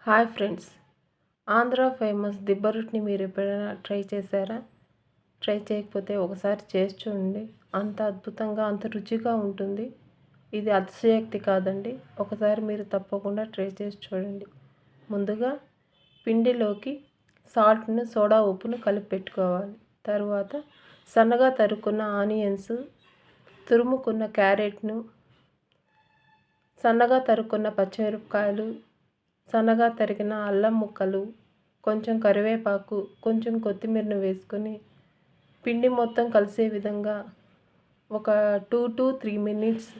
Hi friends, Andhra famous దిబ్బ రొట్టెని మీరు ఎప్పుడైనా ట్రై చేశారా? ట్రై చేయకపోతే ఒకసారి చేసి చూడండి. అంత అద్భుతంగా, అంత రుచిగా ఉంటుంది. ఇది అతిశయోక్తి కాదండి. ఒకసారి మీరు తప్పకుండా ట్రై చేసి చూడండి. ముందుగా పిండిలోకి సాల్ట్ను, సోడా ఉప్పును కలిపి పెట్టుకోవాలి. తర్వాత సన్నగా తరుక్కున్న ఆనియన్స్, తురుముకున్న క్యారెట్ను, సన్నగా తరుక్కున్న పచ్చిమిరపకాయలు, సన్నగా తరిగిన అల్లం ముక్కలు, కొంచెం కరివేపాకు, కొంచెం కొత్తిమీరను వేసుకొని పిండి మొత్తం కలిసే విధంగా ఒక 2 to 3 మినిట్స్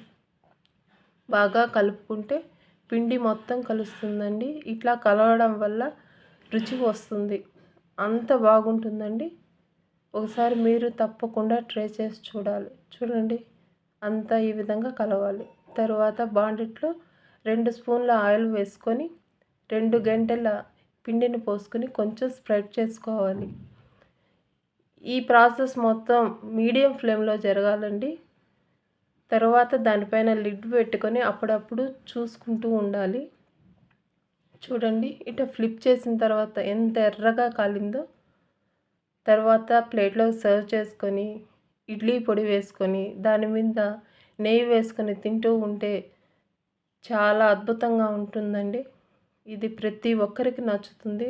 బాగా కలుపుకుంటే పిండి మొత్తం కలుస్తుందండి. ఇట్లా కలవడం వల్ల రుచి వస్తుంది. అంత బాగుంటుందండి. ఒకసారి మీరు తప్పకుండా ట్రై చేసి చూడండి. అంతా ఈ విధంగా కలవాలి. తరువాత బాండిట్లో 2 స్పూన్ల ఆయిల్ వేసుకొని 2 గంటల పిండిని పోసుకొని కొంచెం స్ప్రెడ్ చేసుకోవాలి. ఈ ప్రాసెస్ మొత్తం మీడియం ఫ్లేమ్లో జరగాలండి. తర్వాత దానిపైన లిడ్ పెట్టుకొని అప్పుడప్పుడు చూసుకుంటూ ఉండాలి. చూడండి, ఇట్లా ఫ్లిప్ చేసిన తర్వాత ఎంత ఎర్రగా కాలిందో. తర్వాత ప్లేట్లో సర్వ్ చేసుకొని ఇడ్లీ పొడి వేసుకొని దాని మీద నెయ్యి వేసుకొని తింటూ ఉంటే చాలా అద్భుతంగా ఉంటుందండి. ఇది ప్రతి ఒక్కరికి నచ్చుతుంది.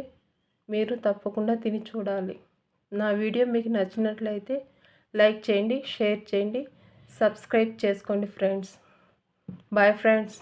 మీరు తప్పకుండా తిని చూడాలి. నా వీడియో మీకు నచ్చినట్లయితే లైక్ చేయండి, షేర్ చేయండి, సబ్స్క్రైబ్ చేసుకోండి ఫ్రెండ్స్. Bye friends.